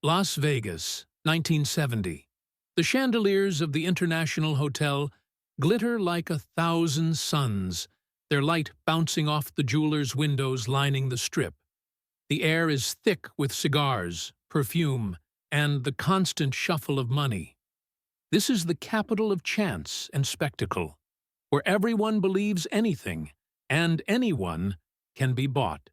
Las Vegas, 1970. The chandeliers of the International Hotel glitter like 1,000 suns, their light bouncing off the jewelers' windows lining the Strip. The air is thick with cigars, perfume, and the constant shuffle of money. This is the capital of chance and spectacle, where everyone believes anything, and anyone can be bought.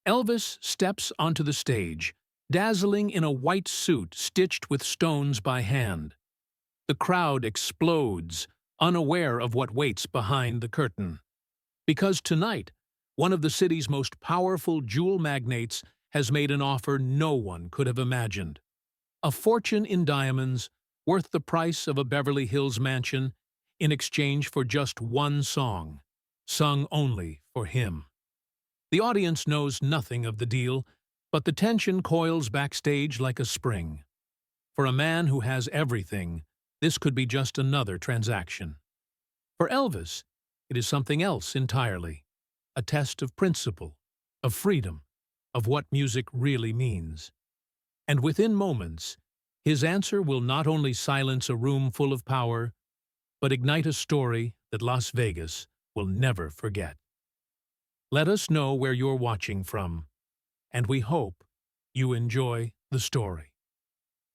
Elvis steps onto the stage, dazzling in a white suit stitched with stones by hand. The crowd explodes, unaware of what waits behind the curtain. Because tonight, one of the city's most powerful jewel magnates has made an offer no one could have imagined. A fortune in diamonds, worth the price of a Beverly Hills mansion, in exchange for just one song, sung only for him. The audience knows nothing of the deal, but the tension coils backstage like a spring. For a man who has everything, this could be just another transaction. For Elvis, it is something else entirely, a test of principle, of freedom, of what music really means. And within moments, his answer will not only silence a room full of power, but ignite a story that Las Vegas will never forget. Let us know where you're watching from, and we hope you enjoy the story.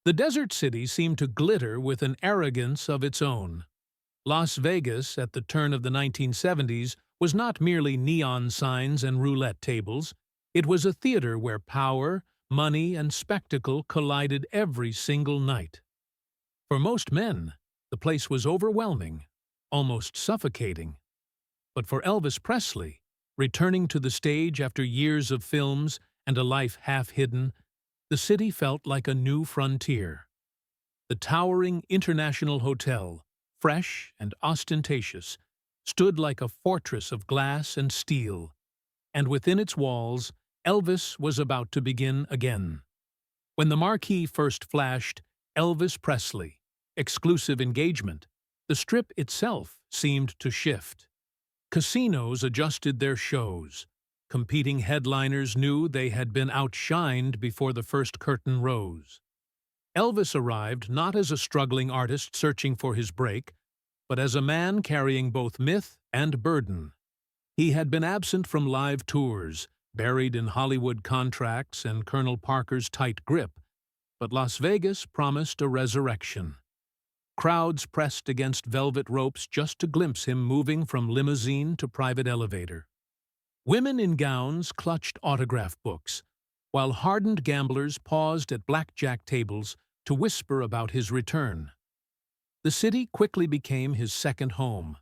The desert city seemed to glitter with an arrogance of its own. Las Vegas, at the turn of the 1970s, was not merely neon signs and roulette tables. It was a theater where power, money, and spectacle collided every single night. For most men, the place was overwhelming, almost suffocating. But for Elvis Presley, returning to the stage after years of films and a life half hidden, the city felt like a new frontier. The towering International Hotel, fresh and ostentatious, stood like a fortress of glass and steel, and within its walls, Elvis was about to begin again. When the marquee first flashed, Elvis Presley, exclusive engagement, the Strip itself seemed to shift. Casinos adjusted their shows. Competing headliners knew they had been outshined before the first curtain rose. Elvis arrived not as a struggling artist searching for his break, but as a man carrying both myth and burden. He had been absent from live tours, buried in Hollywood contracts and Colonel Parker's tight grip, but Las Vegas promised a resurrection. Crowds pressed against velvet ropes just to glimpse him moving from limousine to private elevator. Women in gowns clutched autograph books, while hardened gamblers paused at blackjack tables to whisper about his return. The city quickly became his second home.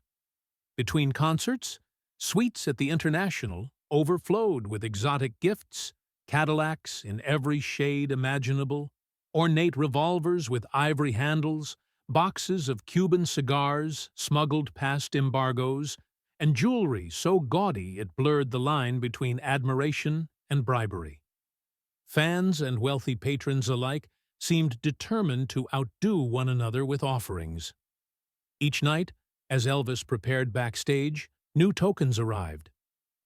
Between concerts, suites at the International overflowed with exotic gifts, Cadillacs in every shade imaginable, ornate revolvers with ivory handles, boxes of Cuban cigars smuggled past embargoes, and jewelry so gaudy it blurred the line between admiration and bribery. Fans and wealthy patrons alike seemed determined to outdo one another with offerings. Each night, as Elvis prepared backstage, new tokens arrived.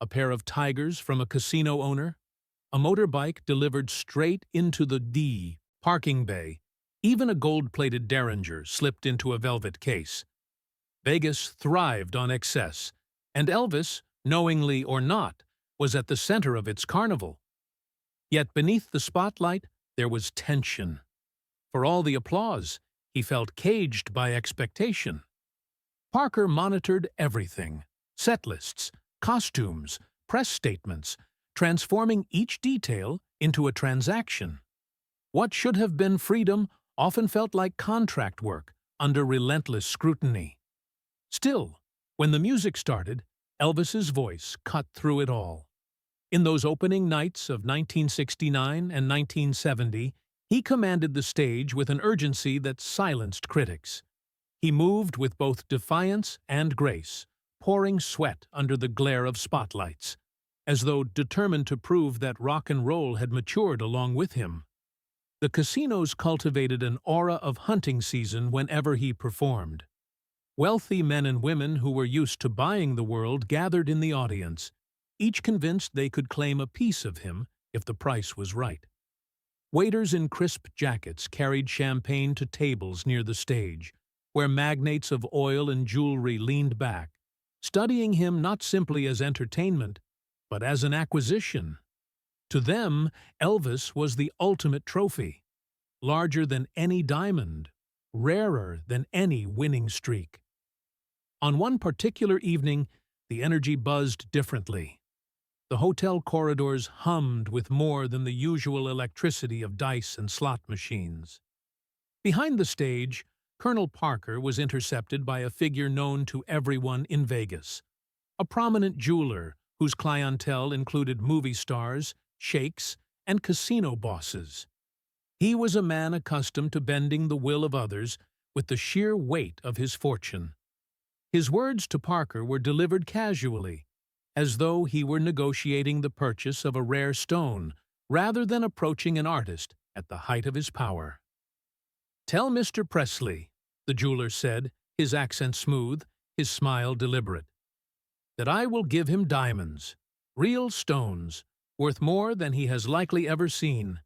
A pair of tigers from a casino owner, a motorbike delivered straight into the D parking bay, even a gold-plated Derringer slipped into a velvet case. Vegas thrived on excess, and Elvis, knowingly or not, was at the center of its carnival. Yet beneath the spotlight, there was tension. For all the applause, he felt caged by expectation. Parker monitored everything: set lists, costumes, press statements, transforming each detail into a transaction. What should have been freedom often felt like contract work under relentless scrutiny. Still, when the music started, Elvis's voice cut through it all. In those opening nights of 1969 and 1970, he commanded the stage with an urgency that silenced critics. He moved with both defiance and grace, pouring sweat under the glare of spotlights, as though determined to prove that rock and roll had matured along with him. The casinos cultivated an aura of hunting season whenever he performed. Wealthy men and women who were used to buying the world gathered in the audience, each convinced they could claim a piece of him if the price was right. Waiters in crisp jackets carried champagne to tables near the stage, where magnates of oil and jewelry leaned back, studying him not simply as entertainment, but as an acquisition. To them, Elvis was the ultimate trophy, larger than any diamond, rarer than any winning streak. On one particular evening, the energy buzzed differently. The hotel corridors hummed with more than the usual electricity of dice and slot machines. Behind the stage, Colonel Parker was intercepted by a figure known to everyone in Vegas, a prominent jeweler whose clientele included movie stars, sheikhs, and casino bosses. He was a man accustomed to bending the will of others with the sheer weight of his fortune. His words to Parker were delivered casually, as though he were negotiating the purchase of a rare stone rather than approaching an artist at the height of his power. "Tell Mr. Presley," the jeweler said, his accent smooth, his smile deliberate, "that I will give him diamonds, real stones, worth more than he has likely ever seen,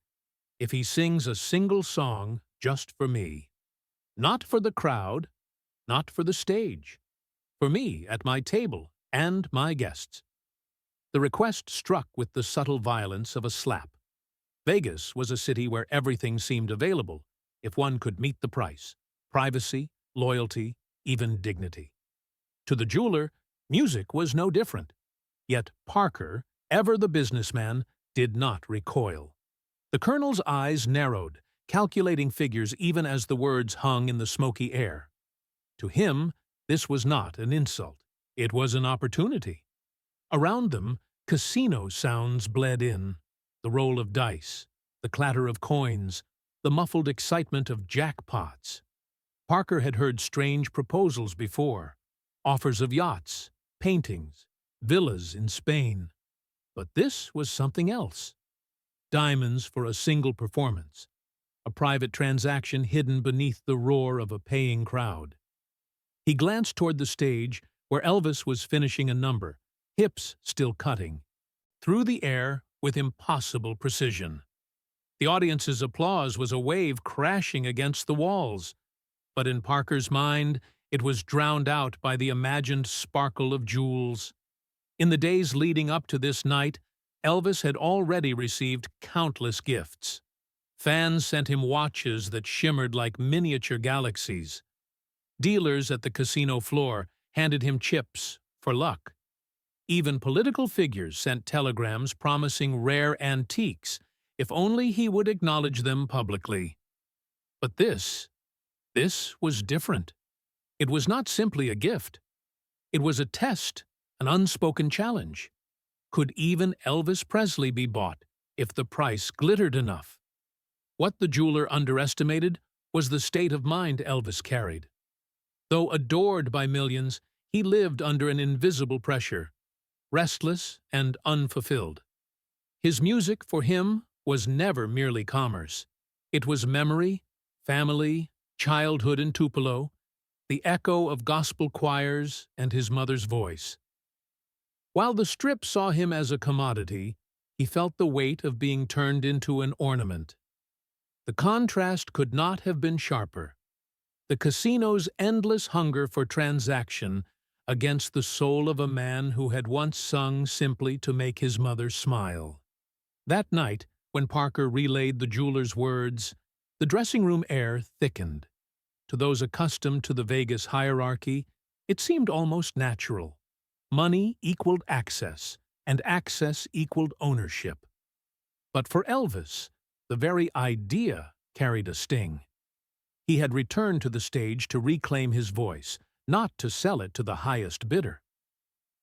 if he sings a single song just for me. Not for the crowd, not for the stage. For me at my table and my guests." The request struck with the subtle violence of a slap. Vegas was a city where everything seemed available, if one could meet the price: privacy, loyalty, even dignity. To the jeweler, music was no different. Yet Parker, ever the businessman, did not recoil. The colonel's eyes narrowed, calculating figures even as the words hung in the smoky air. To him, this was not an insult. It was an opportunity. Around them, casino sounds bled in, the roll of dice, the clatter of coins, the muffled excitement of jackpots. Parker had heard strange proposals before, offers of yachts, paintings, villas in Spain. But this was something else. Diamonds for a single performance, a private transaction hidden beneath the roar of a paying crowd. He glanced toward the stage, where Elvis was finishing a number, hips still cutting, through the air with impossible precision. The audience's applause was a wave crashing against the walls, but in Parker's mind it was drowned out by the imagined sparkle of jewels. In the days leading up to this night, Elvis had already received countless gifts. Fans sent him watches that shimmered like miniature galaxies. Dealers at the casino floor handed him chips for luck. Even political figures sent telegrams promising rare antiques if only he would acknowledge them publicly. But this was different. It was not simply a gift. It was a test, an unspoken challenge. Could even Elvis Presley be bought if the price glittered enough? What the jeweler underestimated was the state of mind Elvis carried. Though adored by millions, he lived under an invisible pressure, restless and unfulfilled. His music, for him, was never merely commerce. It was memory, family, childhood in Tupelo, the echo of gospel choirs and his mother's voice. While the Strip saw him as a commodity, he felt the weight of being turned into an ornament. The contrast could not have been sharper. The casino's endless hunger for transaction against the soul of a man who had once sung simply to make his mother smile. That night, when Parker relayed the jeweler's words, the dressing-room air thickened. To those accustomed to the Vegas hierarchy, it seemed almost natural. Money equaled access, and access equaled ownership. But for Elvis, the very idea carried a sting. He had returned to the stage to reclaim his voice, not to sell it to the highest bidder.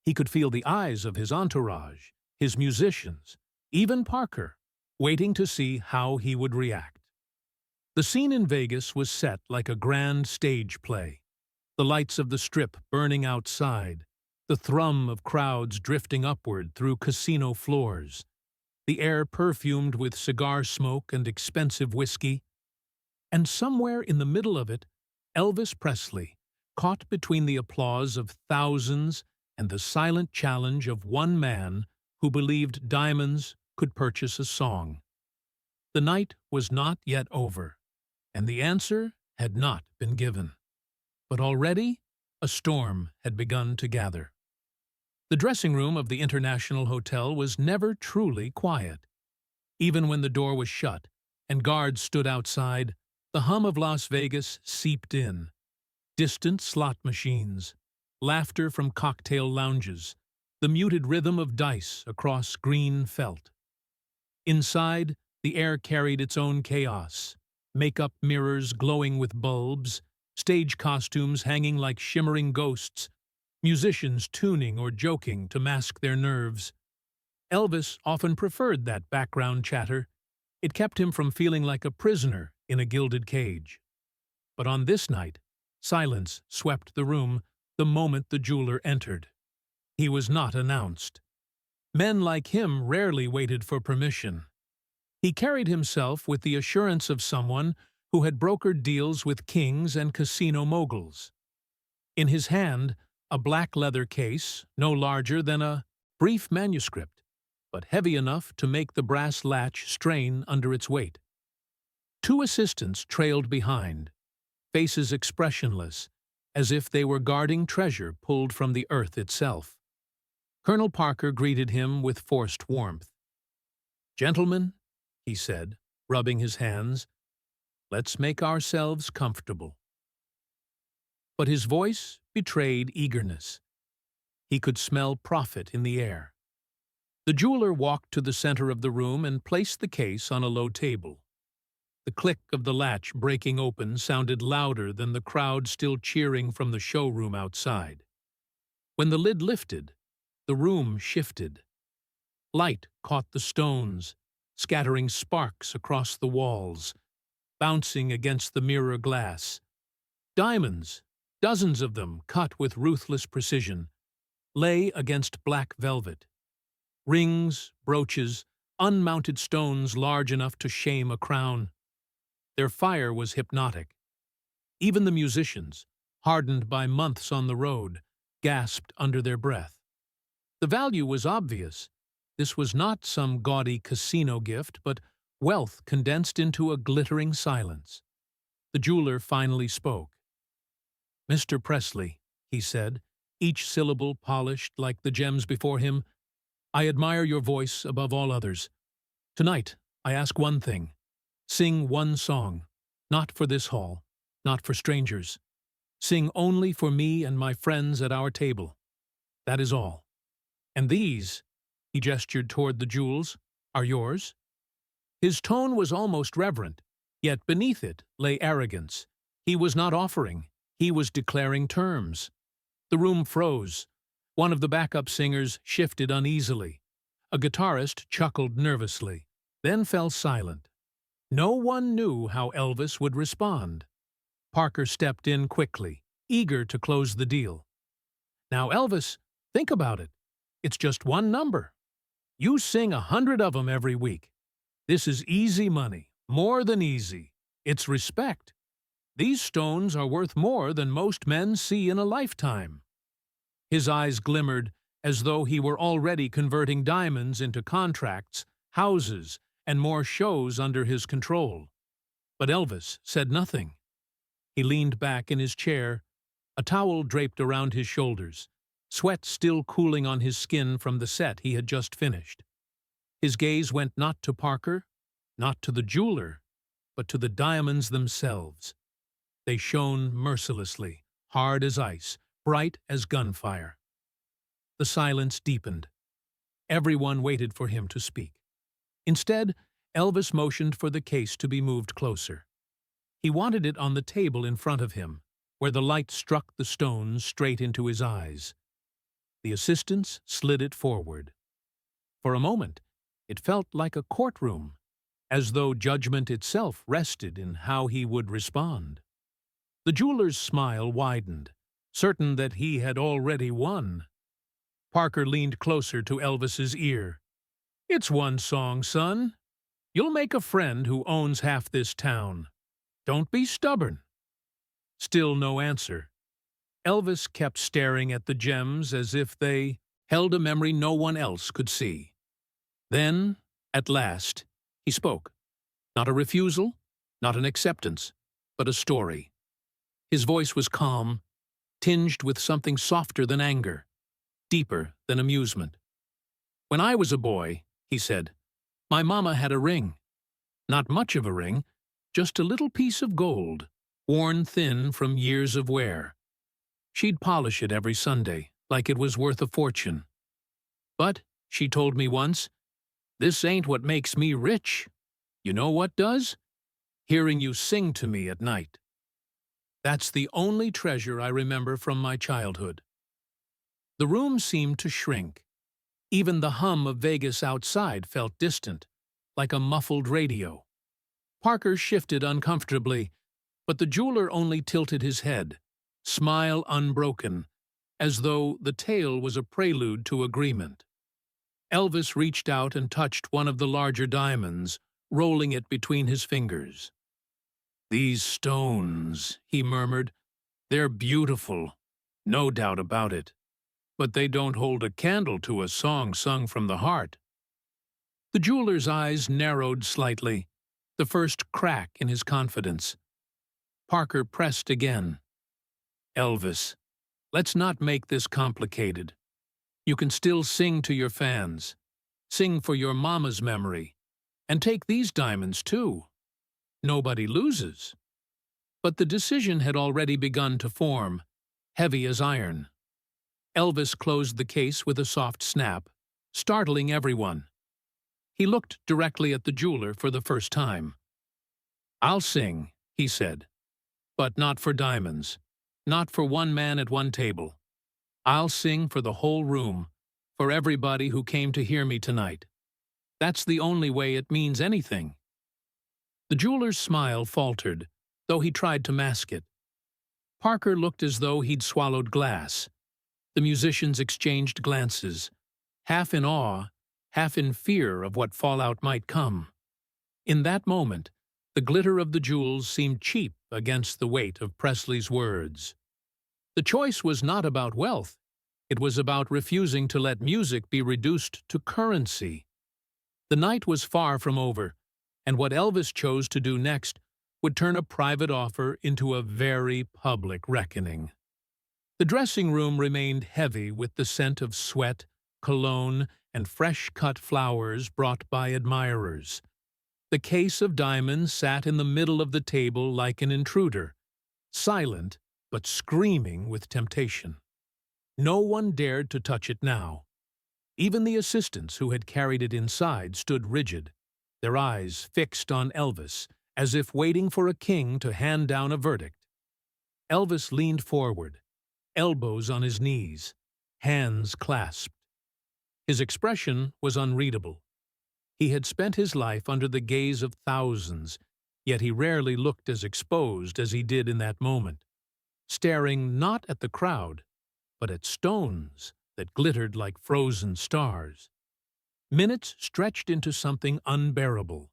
He could feel the eyes of his entourage, his musicians, even Parker, waiting to see how he would react. The scene in Vegas was set like a grand stage play, the lights of the Strip burning outside, the thrum of crowds drifting upward through casino floors, the air perfumed with cigar smoke and expensive whiskey. And somewhere in the middle of it, Elvis Presley, caught between the applause of thousands and the silent challenge of one man who believed diamonds could purchase a song. The night was not yet over, and the answer had not been given. But already a storm had begun to gather. The dressing room of the International Hotel was never truly quiet. Even when the door was shut and guards stood outside, the hum of Las Vegas seeped in. Distant slot machines, laughter from cocktail lounges, the muted rhythm of dice across green felt. Inside, the air carried its own chaos, makeup mirrors glowing with bulbs, stage costumes hanging like shimmering ghosts, musicians tuning or joking to mask their nerves. Elvis often preferred that background chatter. It kept him from feeling like a prisoner in a gilded cage. But on this night, silence swept the room the moment the jeweler entered. He was not announced. Men like him rarely waited for permission. He carried himself with the assurance of someone who had brokered deals with kings and casino moguls. In his hand, a black leather case, no larger than a brief manuscript, but heavy enough to make the brass latch strain under its weight. Two assistants trailed behind, faces expressionless, as if they were guarding treasure pulled from the earth itself. Colonel Parker greeted him with forced warmth. "Gentlemen," he said, rubbing his hands, "let's make ourselves comfortable." But his voice betrayed eagerness. He could smell profit in the air. The jeweler walked to the center of the room and placed the case on a low table. The click of the latch breaking open sounded louder than the crowd still cheering from the showroom outside. When the lid lifted, the room shifted. Light caught the stones, scattering sparks across the walls, bouncing against the mirror glass. Diamonds, dozens of them cut with ruthless precision, lay against black velvet. Rings, brooches, unmounted stones large enough to shame a crown. Their fire was hypnotic. Even the musicians, hardened by months on the road, gasped under their breath. The value was obvious. This was not some gaudy casino gift, but wealth condensed into a glittering silence. The jeweler finally spoke. "Mr. Presley," he said, each syllable polished like the gems before him, "I admire your voice above all others. Tonight, I ask one thing. Sing one song, not for this hall, not for strangers. Sing only for me and my friends at our table. That is all. And these," he gestured toward the jewels, "are yours?" His tone was almost reverent, yet beneath it lay arrogance. He was not offering. He was declaring terms. The room froze. One of the backup singers shifted uneasily. A guitarist chuckled nervously, then fell silent. No one knew how Elvis would respond. Parker stepped in quickly, eager to close the deal. "Now, Elvis, think about it. It's just one number. You sing 100 of them every week. This is easy money, more than easy. It's respect. These stones are worth more than most men see in a lifetime." His eyes glimmered as though he were already converting diamonds into contracts, houses, and more shows under his control. But Elvis said nothing. He leaned back in his chair, a towel draped around his shoulders, sweat still cooling on his skin from the set he had just finished. His gaze went not to Parker, not to the jeweler, but to the diamonds themselves. They shone mercilessly, hard as ice, bright as gunfire. The silence deepened. Everyone waited for him to speak. Instead, Elvis motioned for the case to be moved closer. He wanted it on the table in front of him, where the light struck the stones straight into his eyes. The assistants slid it forward. For a moment, it felt like a courtroom, as though judgment itself rested in how he would respond. The jeweler's smile widened, certain that he had already won. Parker leaned closer to Elvis's ear. "It's one song, son. You'll make a friend who owns half this town. Don't be stubborn." Still no answer. Elvis kept staring at the gems as if they held a memory no one else could see. Then, at last, he spoke. Not a refusal, not an acceptance, but a story. His voice was calm, tinged with something softer than anger, deeper than amusement. "When I was a boy," he said, "my mama had a ring. Not much of a ring, just a little piece of gold, worn thin from years of wear. She'd polish it every Sunday, like it was worth a fortune. But, she told me once, this ain't what makes me rich. You know what does? Hearing you sing to me at night." That's the only treasure I remember from my childhood. The room seemed to shrink. Even the hum of Vegas outside felt distant, like a muffled radio. Parker shifted uncomfortably, but the jeweler only tilted his head, smile unbroken, as though the tale was a prelude to agreement. Elvis reached out and touched one of the larger diamonds, rolling it between his fingers. "These stones," he murmured, "they're beautiful, no doubt about it. But they don't hold a candle to a song sung from the heart." The jeweler's eyes narrowed slightly, the first crack in his confidence. Parker pressed again. "Elvis, let's not make this complicated. You can still sing to your fans, sing for your mama's memory, and take these diamonds too. Nobody loses." But the decision had already begun to form, heavy as iron. Elvis closed the case with a soft snap, startling everyone. He looked directly at the jeweler for the first time. "I'll sing," he said, "but not for diamonds, not for one man at one table. I'll sing for the whole room, for everybody who came to hear me tonight. That's the only way it means anything." The jeweler's smile faltered, though he tried to mask it. Parker looked as though he'd swallowed glass. The musicians exchanged glances, half in awe, half in fear of what fallout might come. In that moment, the glitter of the jewels seemed cheap against the weight of Presley's words. The choice was not about wealth. It was about refusing to let music be reduced to currency. The night was far from over, and what Elvis chose to do next would turn a private offer into a very public reckoning. The dressing room remained heavy with the scent of sweat, cologne, and fresh-cut flowers brought by admirers. The case of diamonds sat in the middle of the table like an intruder, silent but screaming with temptation. No one dared to touch it now. Even the assistants who had carried it inside stood rigid, their eyes fixed on Elvis, as if waiting for a king to hand down a verdict. Elvis leaned forward, elbows on his knees, hands clasped. His expression was unreadable. He had spent his life under the gaze of thousands, yet he rarely looked as exposed as he did in that moment, staring not at the crowd, but at stones that glittered like frozen stars. Minutes stretched into something unbearable.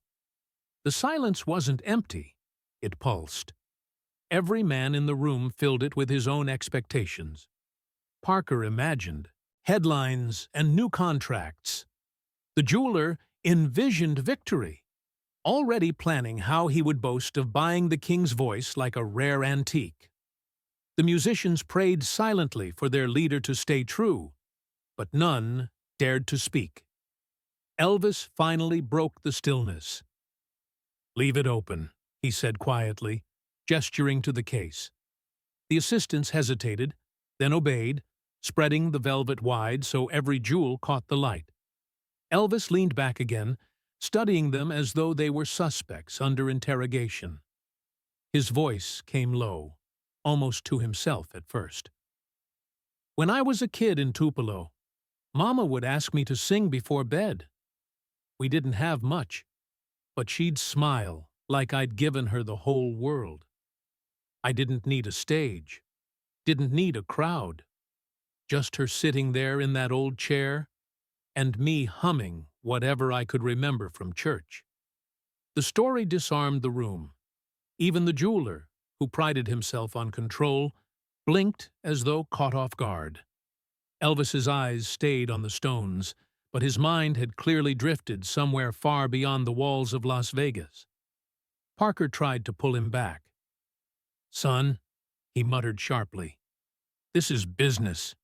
The silence wasn't empty, it pulsed. Every man in the room filled it with his own expectations. Parker imagined headlines and new contracts. The jeweler envisioned victory, already planning how he would boast of buying the king's voice like a rare antique. The musicians prayed silently for their leader to stay true, but none dared to speak. Elvis finally broke the stillness. "Leave it open," he said quietly, gesturing to the case. The assistants hesitated, then obeyed, spreading the velvet wide so every jewel caught the light. Elvis leaned back again, studying them as though they were suspects under interrogation. His voice came low, almost to himself at first. "When I was a kid in Tupelo, Mama would ask me to sing before bed. We didn't have much, but she'd smile like I'd given her the whole world. I didn't need a stage, didn't need a crowd, just her sitting there in that old chair, and me humming whatever I could remember from church." The story disarmed the room. Even the jeweler, who prided himself on control, blinked as though caught off guard. Elvis's eyes stayed on the stones, but his mind had clearly drifted somewhere far beyond the walls of Las Vegas. Parker tried to pull him back. "Son," he muttered sharply, "this is business.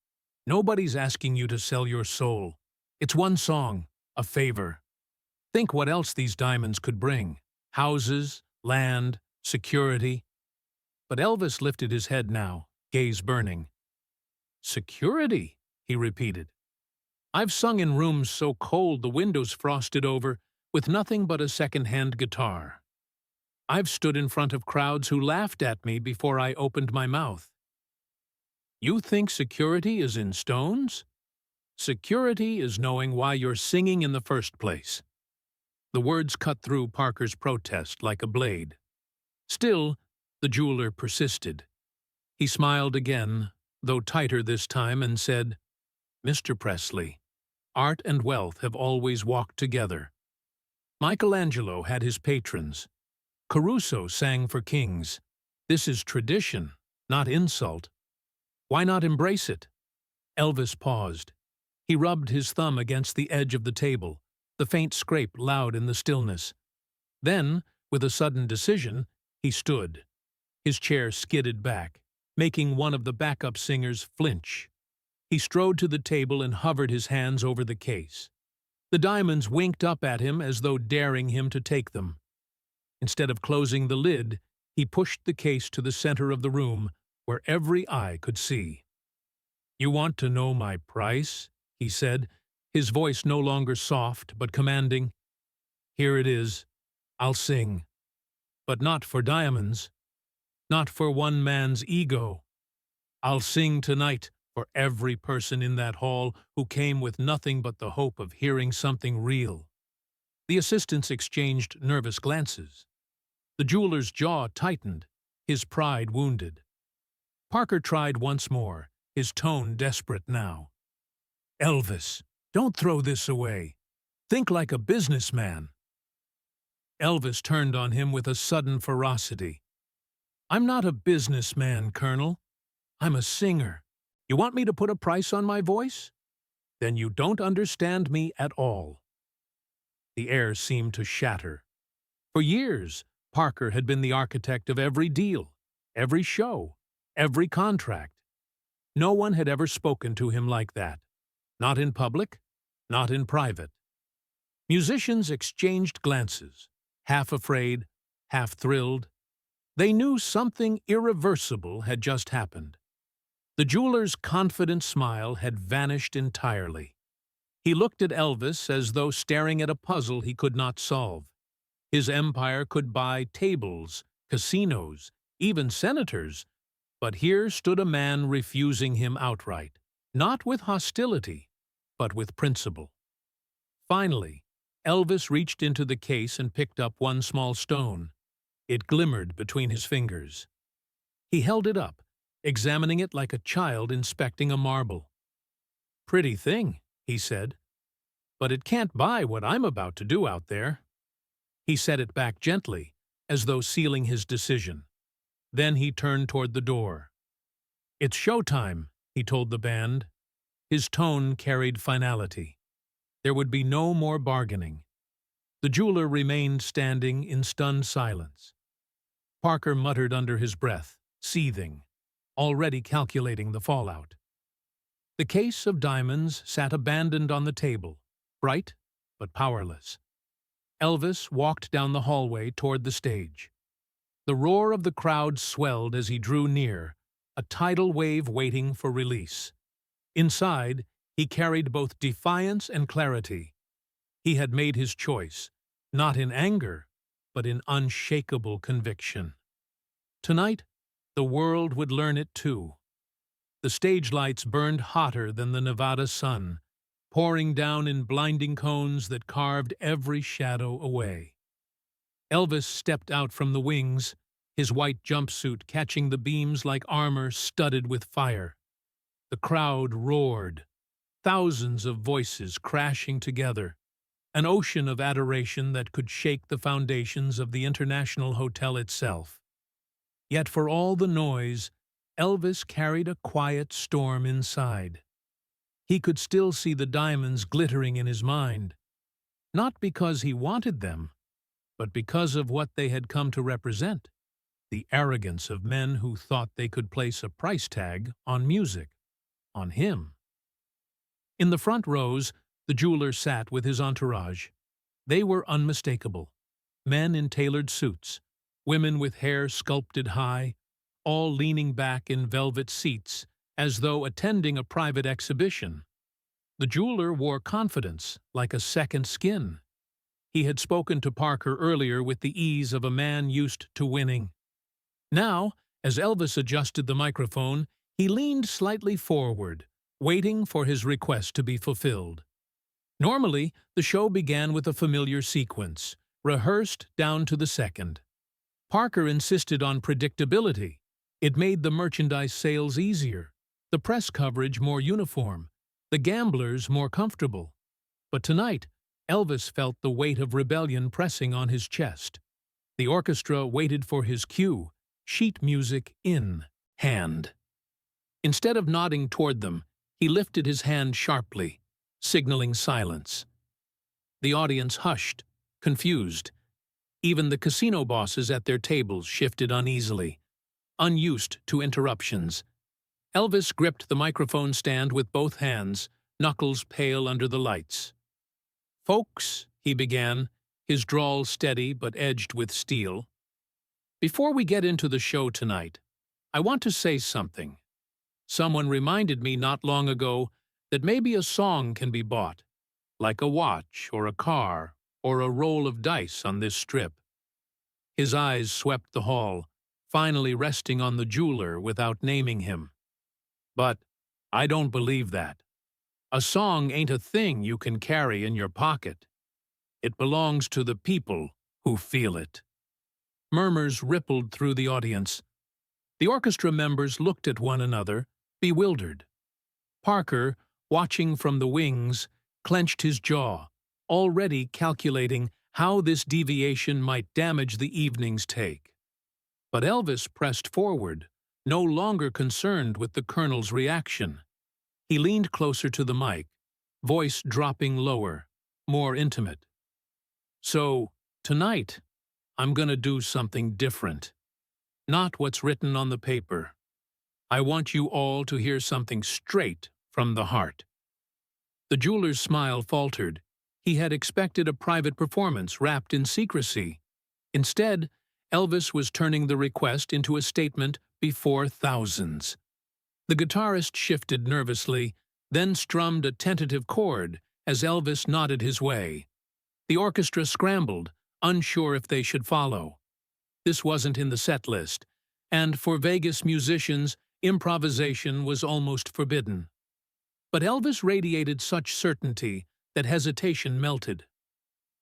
Nobody's asking you to sell your soul. It's one song, a favor. Think what else these diamonds could bring. Houses, land, security." But Elvis lifted his head now, gaze burning. "Security," he repeated. "I've sung in rooms so cold the windows frosted over, with nothing but a second-hand guitar. I've stood in front of crowds who laughed at me before I opened my mouth. You think security is in stones? Security is knowing why you're singing in the first place." The words cut through Parker's protest like a blade. Still, the jeweler persisted. He smiled again, though tighter this time, and said, "Mr. Presley, art and wealth have always walked together. Michelangelo had his patrons. Caruso sang for kings. This is tradition, not insult. Why not embrace it?" Elvis paused. He rubbed his thumb against the edge of the table, the faint scrape loud in the stillness. Then, with a sudden decision, he stood. His chair skidded back, making one of the backup singers flinch. He strode to the table and hovered his hands over the case. The diamonds winked up at him as though daring him to take them. Instead of closing the lid, he pushed the case to the center of the room, where every eye could see. "You want to know my price?" he said, his voice no longer soft but commanding. "Here it is. I'll sing. But not for diamonds. Not for one man's ego. I'll sing tonight for every person in that hall who came with nothing but the hope of hearing something real." The assistants exchanged nervous glances. The jeweler's jaw tightened, his pride wounded. Parker tried once more, his tone desperate now. "Elvis, don't throw this away. Think like a businessman." Elvis turned on him with a sudden ferocity. "I'm not a businessman, Colonel. I'm a singer. You want me to put a price on my voice? Then you don't understand me at all." The air seemed to shatter. For years, Parker had been the architect of every deal, every show, every contract. No one had ever spoken to him like that. Not in public, not in private. Musicians exchanged glances, half afraid, half thrilled. They knew something irreversible had just happened. The jeweler's confident smile had vanished entirely. He looked at Elvis as though staring at a puzzle he could not solve. His empire could buy tables, casinos, even senators, but here stood a man refusing him outright, not with hostility, but with principle. Finally, Elvis reached into the case and picked up one small stone. It glimmered between his fingers. He held it up, examining it like a child inspecting a marble. "Pretty thing," he said, "but it can't buy what I'm about to do out there." He set it back gently, as though sealing his decision. Then he turned toward the door. "It's showtime," he told the band. His tone carried finality. There would be no more bargaining. The jeweler remained standing in stunned silence. Parker muttered under his breath, seething, already calculating the fallout. The case of diamonds sat abandoned on the table, bright but powerless. Elvis walked down the hallway toward the stage. The roar of the crowd swelled as he drew near, a tidal wave waiting for release. Inside, he carried both defiance and clarity. He had made his choice, not in anger, but in unshakable conviction. Tonight, the world would learn it too. The stage lights burned hotter than the Nevada sun, pouring down in blinding cones that carved every shadow away. Elvis stepped out from the wings, his white jumpsuit catching the beams like armor studded with fire. The crowd roared, thousands of voices crashing together, an ocean of adoration that could shake the foundations of the International Hotel itself. Yet for all the noise, Elvis carried a quiet storm inside. He could still see the diamonds glittering in his mind, not because he wanted them, but because of what they had come to represent, the arrogance of men who thought they could place a price tag on music, on him. In the front rows, the jeweler sat with his entourage. They were unmistakable. Men in tailored suits, women with hair sculpted high, all leaning back in velvet seats as though attending a private exhibition. The jeweler wore confidence, like a second skin. He had spoken to Parker earlier with the ease of a man used to winning. Now, as Elvis adjusted the microphone, he leaned slightly forward, waiting for his request to be fulfilled. Normally, the show began with a familiar sequence, rehearsed down to the second. Parker insisted on predictability. It made the merchandise sales easier, the press coverage more uniform, the gamblers more comfortable. But tonight, Elvis felt the weight of rebellion pressing on his chest. The orchestra waited for his cue, sheet music in hand. Instead of nodding toward them, he lifted his hand sharply, signaling silence. The audience hushed, confused. Even the casino bosses at their tables shifted uneasily, unused to interruptions. Elvis gripped the microphone stand with both hands, knuckles pale under the lights. "Folks," he began, his drawl steady but edged with steel, "before we get into the show tonight, I want to say something. Someone reminded me not long ago that maybe a song can be bought, like a watch or a car or a roll of dice on this strip." His eyes swept the hall, finally resting on the jeweler without naming him. "But I don't believe that. A song ain't a thing you can carry in your pocket. It belongs to the people who feel it." Murmurs rippled through the audience. The orchestra members looked at one another, bewildered. Parker, watching from the wings, clenched his jaw, already calculating how this deviation might damage the evening's take. But Elvis pressed forward, no longer concerned with the Colonel's reaction. He leaned closer to the mic, voice dropping lower, more intimate. "So, tonight, I'm gonna do something different. Not what's written on the paper. I want you all to hear something straight from the heart." The jeweler's smile faltered. He had expected a private performance wrapped in secrecy. Instead, Elvis was turning the request into a statement before thousands. The guitarist shifted nervously, then strummed a tentative chord as Elvis nodded his way. The orchestra scrambled, unsure if they should follow. This wasn't in the set list, and for Vegas musicians, improvisation was almost forbidden. But Elvis radiated such certainty that hesitation melted.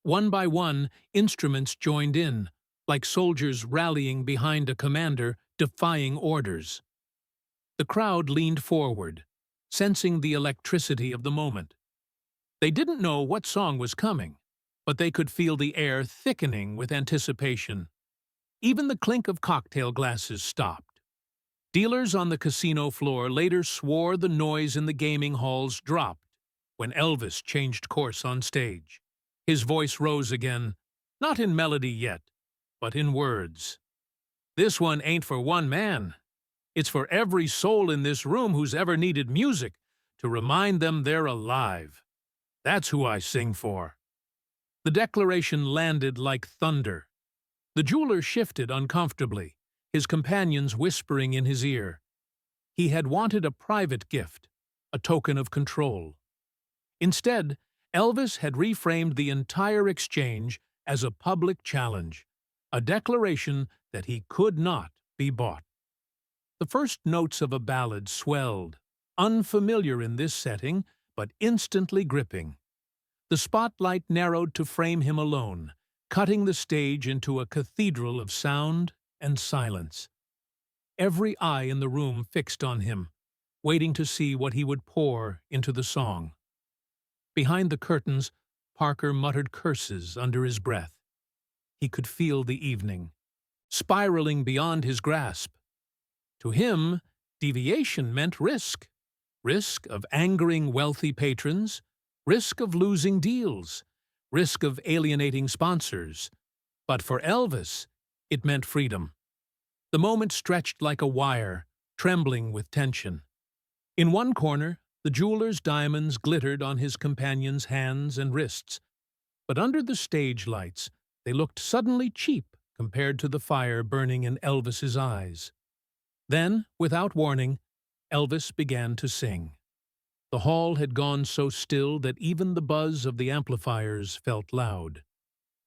One by one, instruments joined in, like soldiers rallying behind a commander defying orders. The crowd leaned forward, sensing the electricity of the moment. They didn't know what song was coming, but they could feel the air thickening with anticipation. Even the clink of cocktail glasses stopped. Dealers on the casino floor later swore the noise in the gaming halls dropped when Elvis changed course on stage. His voice rose again, not in melody yet, but in words. "This one ain't for one man. It's for every soul in this room who's ever needed music to remind them they're alive. That's who I sing for." The declaration landed like thunder. The jeweler shifted uncomfortably, his companions whispering in his ear. He had wanted a private gift, a token of control. Instead, Elvis had reframed the entire exchange as a public challenge, a declaration that he could not be bought. The first notes of a ballad swelled, unfamiliar in this setting, but instantly gripping. The spotlight narrowed to frame him alone, cutting the stage into a cathedral of sound and silence. Every eye in the room fixed on him, waiting to see what he would pour into the song. Behind the curtains, Parker muttered curses under his breath. He could feel the evening, spiraling beyond his grasp. To him, deviation meant risk. Risk of angering wealthy patrons, risk of losing deals, risk of alienating sponsors, But for Elvis, it meant freedom. The moment stretched like a wire, trembling with tension. In one corner, the jeweler's diamonds glittered on his companion's hands and wrists, but under the stage lights, they looked suddenly cheap compared to the fire burning in Elvis's eyes. Then, without warning, Elvis began to sing. The hall had gone so still that even the buzz of the amplifiers felt loud.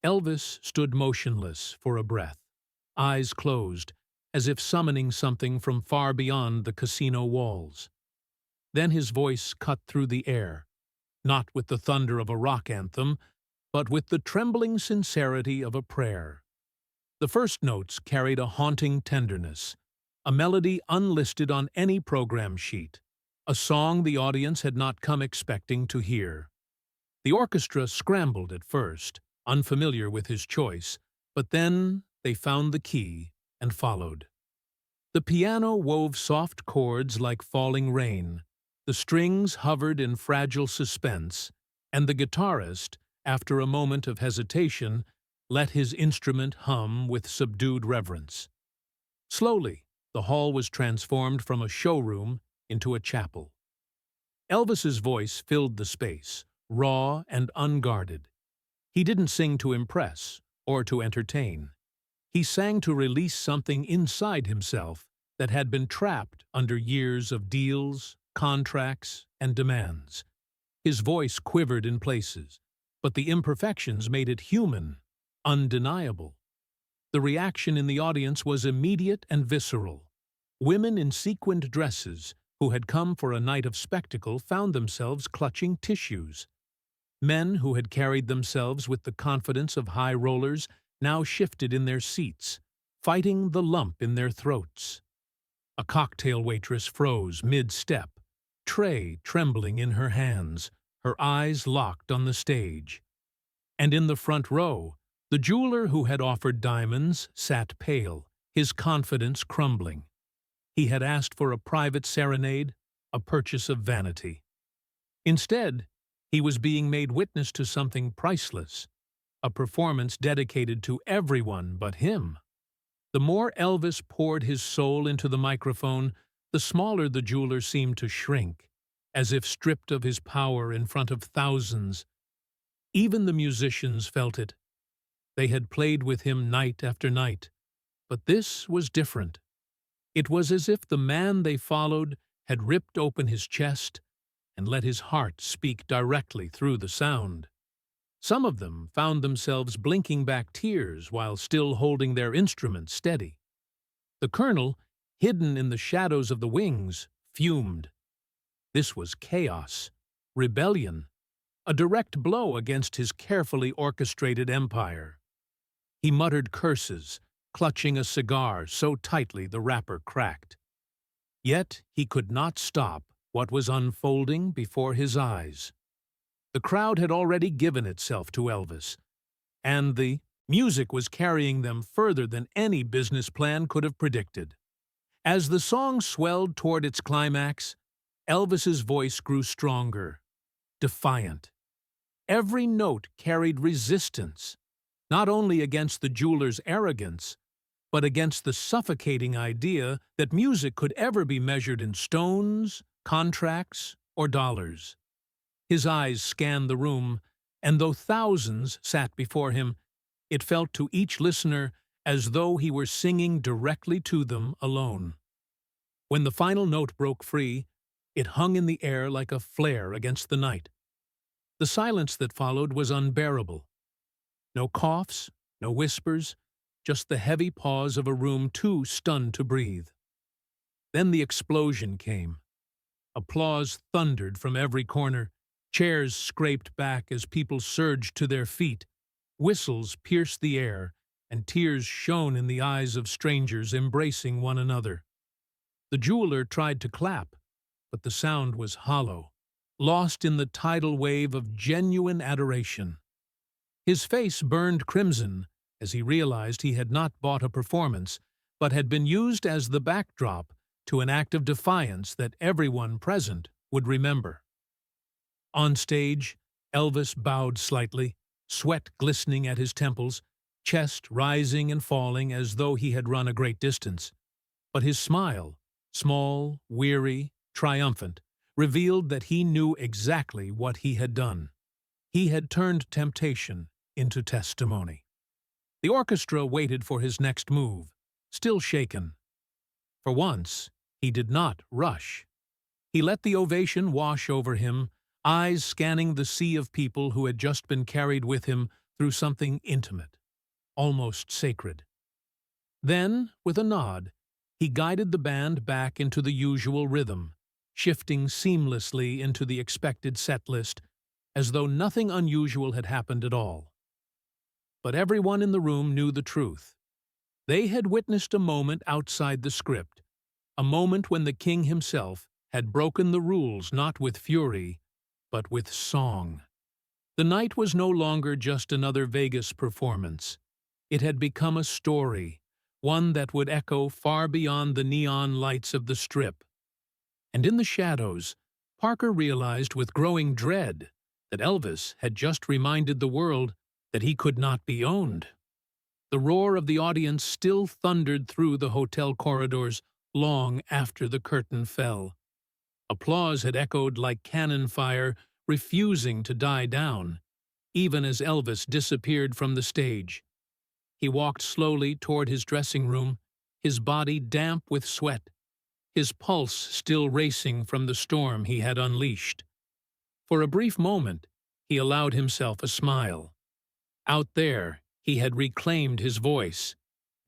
Elvis stood motionless for a breath, eyes closed, as if summoning something from far beyond the casino walls. Then his voice cut through the air, not with the thunder of a rock anthem, but with the trembling sincerity of a prayer. The first notes carried a haunting tenderness, a melody unlisted on any program sheet, a song the audience had not come expecting to hear. The orchestra scrambled at first, unfamiliar with his choice, but then they found the key and followed. The piano wove soft chords like falling rain, the strings hovered in fragile suspense, and the guitarist, after a moment of hesitation, let his instrument hum with subdued reverence. Slowly, the hall was transformed from a showroom into a chapel. Elvis's voice filled the space, raw and unguarded. He didn't sing to impress or to entertain. He sang to release something inside himself that had been trapped under years of deals, contracts, and demands. His voice quivered in places, but the imperfections made it human, undeniable. The reaction in the audience was immediate and visceral. Women in sequined dresses, who had come for a night of spectacle, found themselves clutching tissues. Men who had carried themselves with the confidence of high rollers now shifted in their seats, fighting the lump in their throats. A cocktail waitress froze mid-step, tray trembling in her hands, her eyes locked on the stage. And in the front row, the jeweler who had offered diamonds sat pale, his confidence crumbling. He had asked for a private serenade, a purchase of vanity. Instead, he was being made witness to something priceless, a performance dedicated to everyone but him. The more Elvis poured his soul into the microphone, the smaller the jeweler seemed to shrink, as if stripped of his power in front of thousands. Even the musicians felt it. They had played with him night after night, but this was different. It was as if the man they followed had ripped open his chest and let his heart speak directly through the sound. Some of them found themselves blinking back tears while still holding their instruments steady. The colonel, hidden in the shadows of the wings, fumed. This was chaos, rebellion, a direct blow against his carefully orchestrated empire. He muttered curses, clutching a cigar so tightly the wrapper cracked. Yet he could not stop what was unfolding before his eyes. The crowd had already given itself to Elvis, and the music was carrying them further than any business plan could have predicted. As the song swelled toward its climax, Elvis's voice grew stronger, defiant. Every note carried resistance, not only against the jeweler's arrogance, but against the suffocating idea that music could ever be measured in stones, contracts, or dollars. His eyes scanned the room, and though thousands sat before him, it felt to each listener as though he were singing directly to them alone. When the final note broke free, it hung in the air like a flare against the night. The silence that followed was unbearable. No coughs, no whispers, just the heavy pause of a room too stunned to breathe. Then the explosion came. Applause thundered from every corner. Chairs scraped back as people surged to their feet. Whistles pierced the air, and tears shone in the eyes of strangers embracing one another. The jeweler tried to clap, but the sound was hollow, lost in the tidal wave of genuine adoration. His face burned crimson as he realized he had not bought a performance, but had been used as the backdrop to an act of defiance that everyone present would remember. On stage, Elvis bowed slightly, sweat glistening at his temples, chest rising and falling as though he had run a great distance. But his smile, small, weary, triumphant, revealed that he knew exactly what he had done. He had turned temptation into testimony. The orchestra waited for his next move, still shaken. For once, he did not rush. He let the ovation wash over him, eyes scanning the sea of people who had just been carried with him through something intimate, almost sacred. Then, with a nod, he guided the band back into the usual rhythm, shifting seamlessly into the expected set list, as though nothing unusual had happened at all. But everyone in the room knew the truth. They had witnessed a moment outside the script, a moment when the king himself had broken the rules not with fury, but with song. The night was no longer just another Vegas performance. It had become a story, one that would echo far beyond the neon lights of the Strip. And in the shadows, Parker realized with growing dread that Elvis had just reminded the world that he could not be owned. The roar of the audience still thundered through the hotel corridors long after the curtain fell. Applause had echoed like cannon fire, refusing to die down, even as Elvis disappeared from the stage. He walked slowly toward his dressing room, his body damp with sweat, his pulse still racing from the storm he had unleashed. For a brief moment, he allowed himself a smile. Out there, he had reclaimed his voice,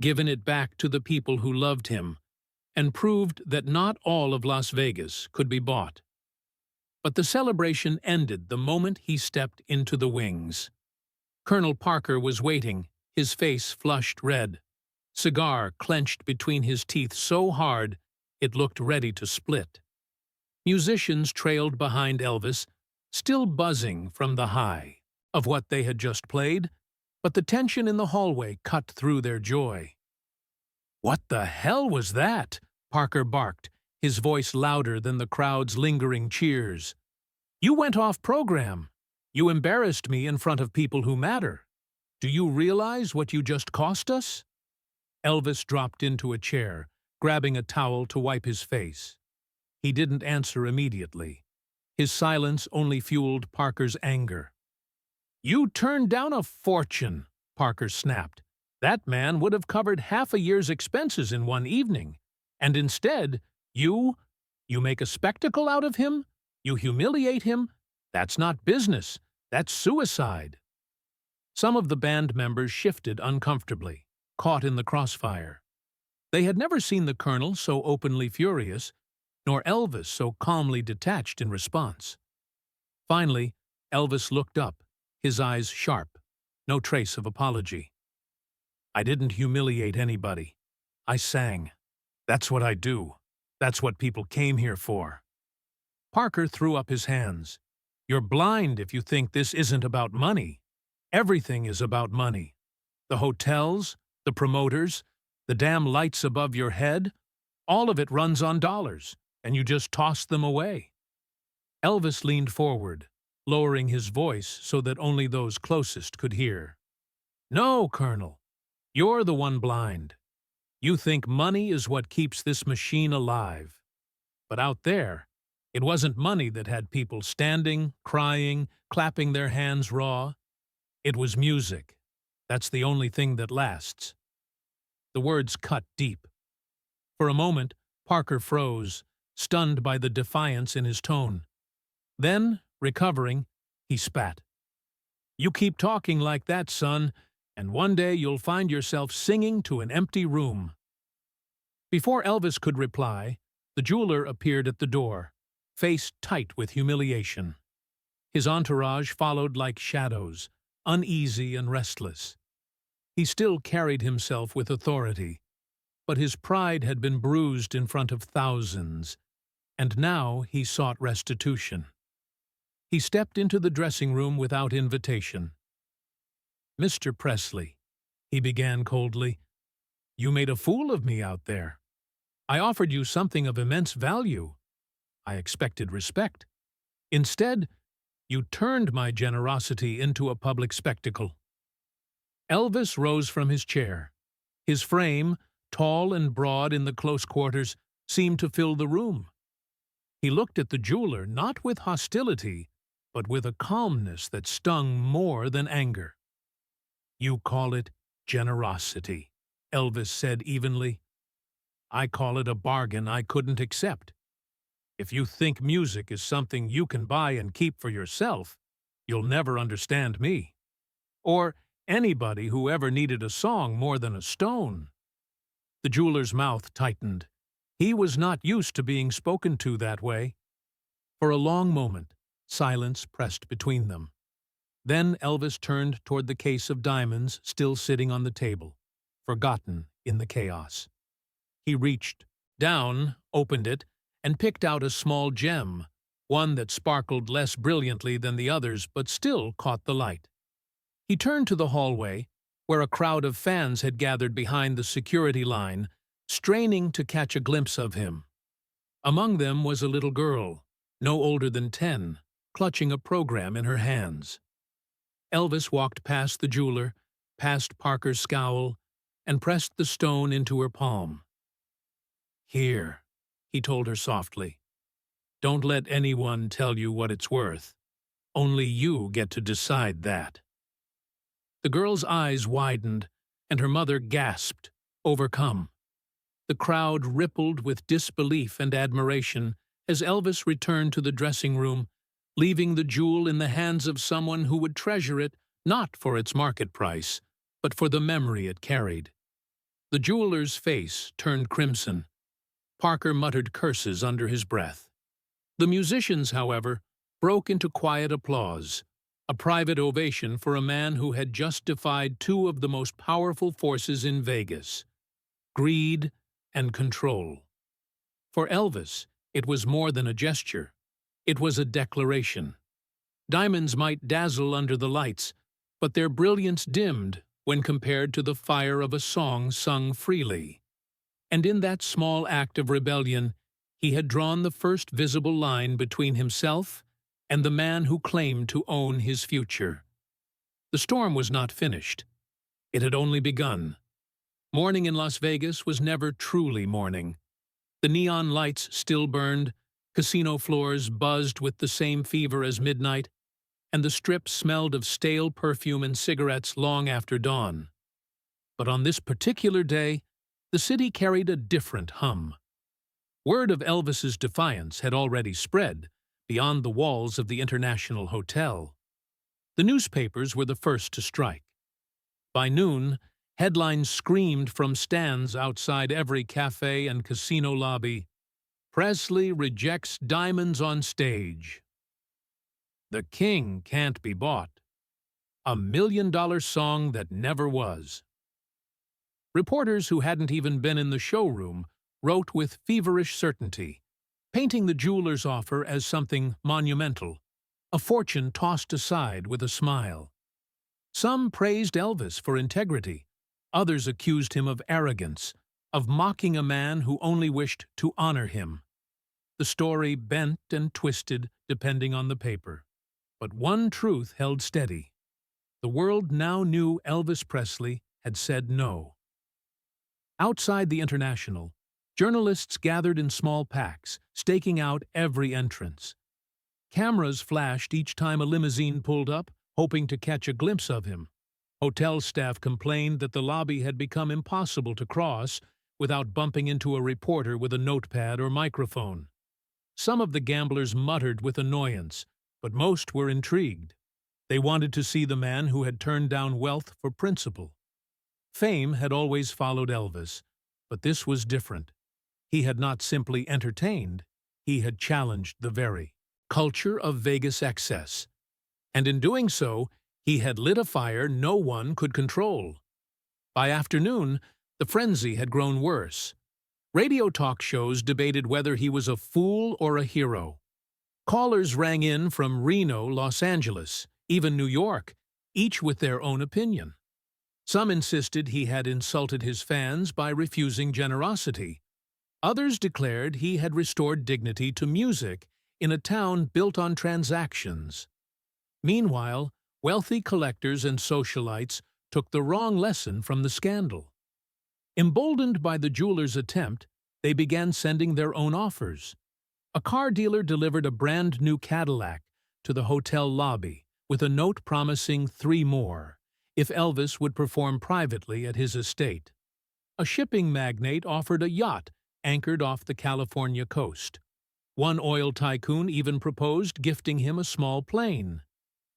given it back to the people who loved him, and proved that not all of Las Vegas could be bought. But the celebration ended the moment he stepped into the wings. Colonel Parker was waiting, his face flushed red, cigar clenched between his teeth so hard it looked ready to split. Musicians trailed behind Elvis, still buzzing from the high of what they had just played, but the tension in the hallway cut through their joy. "What the hell was that?" Parker barked, his voice louder than the crowd's lingering cheers. "You went off program. You embarrassed me in front of people who matter. Do you realize what you just cost us?" Elvis dropped into a chair, grabbing a towel to wipe his face. He didn't answer immediately. His silence only fueled Parker's anger. "You turned down a fortune," Parker snapped. "That man would have covered half a year's expenses in one evening. And instead, you make a spectacle out of him? You humiliate him? That's not business. That's suicide." Some of the band members shifted uncomfortably, caught in the crossfire. They had never seen the colonel so openly furious, nor Elvis so calmly detached in response. Finally, Elvis looked up, his eyes sharp, no trace of apology. "I didn't humiliate anybody. I sang. That's what I do. That's what people came here for." Parker threw up his hands. "You're blind if you think this isn't about money. Everything is about money. The hotels, the promoters, the damn lights above your head, all of it runs on dollars, and you just toss them away." Elvis leaned forward, lowering his voice so that only those closest could hear. "No, Colonel, you're the one blind. You think money is what keeps this machine alive. But out there, it wasn't money that had people standing, crying, clapping their hands raw. It was music. That's the only thing that lasts." The words cut deep. For a moment, Parker froze, stunned by the defiance in his tone. Then, recovering, he spat. "You keep talking like that, son, and one day you'll find yourself singing to an empty room." Before Elvis could reply, the jeweler appeared at the door, face tight with humiliation. His entourage followed like shadows, uneasy and restless. He still carried himself with authority, but his pride had been bruised in front of thousands, and now he sought restitution. He stepped into the dressing room without invitation. "Mr. Presley," he began coldly, "you made a fool of me out there. I offered you something of immense value. I expected respect. Instead, you turned my generosity into a public spectacle." Elvis rose from his chair. His frame, tall and broad in the close quarters, seemed to fill the room. He looked at the jeweler not with hostility, but with a calmness that stung more than anger. "You call it generosity," Elvis said evenly. "I call it a bargain I couldn't accept. If you think music is something you can buy and keep for yourself, you'll never understand me. Or anybody who ever needed a song more than a stone." The jeweler's mouth tightened. He was not used to being spoken to that way. For a long moment, silence pressed between them. Then Elvis turned toward the case of diamonds still sitting on the table, forgotten in the chaos. He reached down, opened it, and picked out a small gem, one that sparkled less brilliantly than the others but still caught the light. He turned to the hallway, where a crowd of fans had gathered behind the security line, straining to catch a glimpse of him. Among them was a little girl, no older than 10, clutching a program in her hands. Elvis walked past the jeweler, past Parker's scowl, and pressed the stone into her palm. "Here," he told her softly. "Don't let anyone tell you what it's worth. Only you get to decide that." The girl's eyes widened, and her mother gasped, overcome. The crowd rippled with disbelief and admiration as Elvis returned to the dressing room, leaving the jewel in the hands of someone who would treasure it not for its market price, but for the memory it carried. The jeweler's face turned crimson. Parker muttered curses under his breath. The musicians, however, broke into quiet applause, a private ovation for a man who had just defied two of the most powerful forces in Vegas: greed and control. For Elvis, it was more than a gesture. It was a declaration. Diamonds might dazzle under the lights, but their brilliance dimmed when compared to the fire of a song sung freely. And in that small act of rebellion, he had drawn the first visible line between himself and the man who claimed to own his future. The storm was not finished. It had only begun. Morning in Las Vegas was never truly morning. The neon lights still burned, casino floors buzzed with the same fever as midnight, and the Strip smelled of stale perfume and cigarettes long after dawn. But on this particular day, the city carried a different hum. Word of Elvis's defiance had already spread beyond the walls of the International Hotel. The newspapers were the first to strike. By noon, headlines screamed from stands outside every cafe and casino lobby, "Presley rejects diamonds on stage." "The king can't be bought." "A $1 million song that never was." Reporters who hadn't even been in the showroom wrote with feverish certainty, painting the jeweler's offer as something monumental, a fortune tossed aside with a smile. Some praised Elvis for integrity. Others accused him of arrogance, of mocking a man who only wished to honor him. The story bent and twisted depending on the paper. But one truth held steady. The world now knew Elvis Presley had said no. Outside the International, journalists gathered in small packs, staking out every entrance. Cameras flashed each time a limousine pulled up, hoping to catch a glimpse of him. Hotel staff complained that the lobby had become impossible to cross without bumping into a reporter with a notepad or microphone. Some of the gamblers muttered with annoyance, but most were intrigued. They wanted to see the man who had turned down wealth for principle. Fame had always followed Elvis, but this was different. He had not simply entertained, he had challenged the very culture of Vegas excess. And in doing so, he had lit a fire no one could control. By afternoon, the frenzy had grown worse. Radio talk shows debated whether he was a fool or a hero. Callers rang in from Reno, Los Angeles, even New York, each with their own opinion. Some insisted he had insulted his fans by refusing generosity. Others declared he had restored dignity to music in a town built on transactions. Meanwhile, wealthy collectors and socialites took the wrong lesson from the scandal. Emboldened by the jeweler's attempt, they began sending their own offers. A car dealer delivered a brand-new Cadillac to the hotel lobby with a note promising 3 more if Elvis would perform privately at his estate. A shipping magnate offered a yacht anchored off the California coast. One oil tycoon even proposed gifting him a small plane,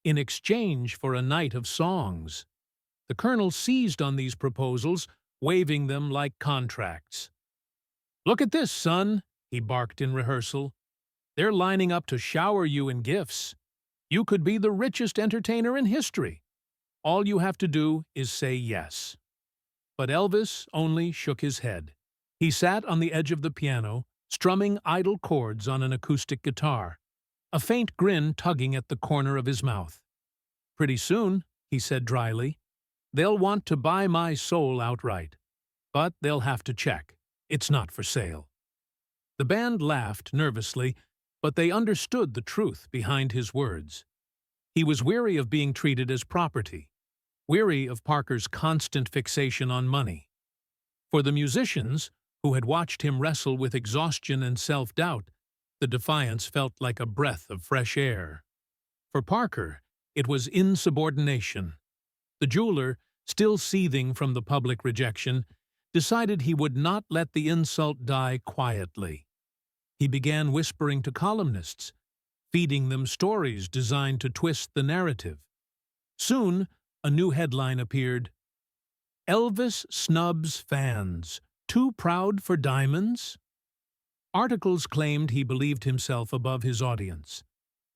in exchange for a night of songs. The colonel seized on these proposals, waving them like contracts. "Look at this, son," he barked in rehearsal. "They're lining up to shower you in gifts. You could be the richest entertainer in history. All you have to do is say yes." But Elvis only shook his head. He sat on the edge of the piano, strumming idle chords on an acoustic guitar, a faint grin tugging at the corner of his mouth. "Pretty soon," he said dryly, "they'll want to buy my soul outright. But they'll have to check. It's not for sale." The band laughed nervously, but they understood the truth behind his words. He was weary of being treated as property, weary of Parker's constant fixation on money. For the musicians, who had watched him wrestle with exhaustion and self-doubt, the defiance felt like a breath of fresh air. For Parker, it was insubordination. The jeweler, still seething from the public rejection, decided he would not let the insult die quietly. He began whispering to columnists, feeding them stories designed to twist the narrative. Soon, a new headline appeared: "Elvis snubs fans. Too proud for diamonds?" Articles claimed he believed himself above his audience,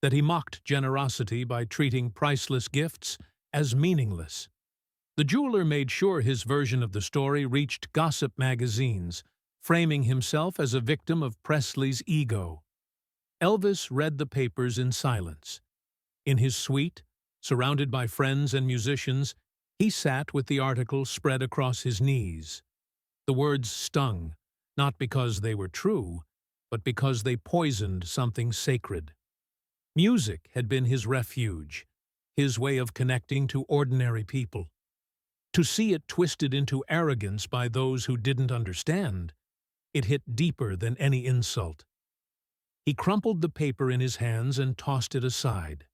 that he mocked generosity by treating priceless gifts as meaningless. The jeweler made sure his version of the story reached gossip magazines, framing himself as a victim of Presley's ego. Elvis read the papers in silence. In his suite, surrounded by friends and musicians, he sat with the article spread across his knees. The words stung, not because they were true, but because they poisoned something sacred. Music had been his refuge, his way of connecting to ordinary people. To see it twisted into arrogance by those who didn't understand, it hit deeper than any insult. He crumpled the paper in his hands and tossed it aside.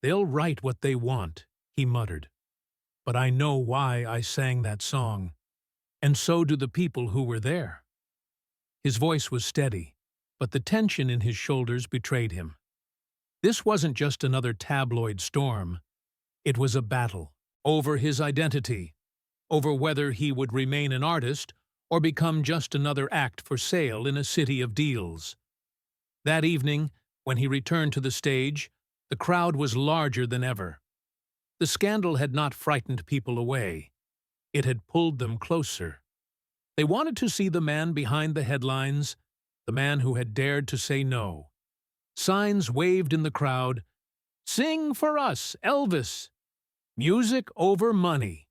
"They'll write what they want," he muttered. "But I know why I sang that song. And so do the people who were there." His voice was steady, but the tension in his shoulders betrayed him. This wasn't just another tabloid storm. It was a battle over his identity, over whether he would remain an artist or become just another act for sale in a city of deals. That evening, when he returned to the stage, the crowd was larger than ever. The scandal had not frightened people away. It had pulled them closer. They wanted to see the man behind the headlines, the man who had dared to say no. Signs waved in the crowd: "Sing for us, Elvis! Music over money!"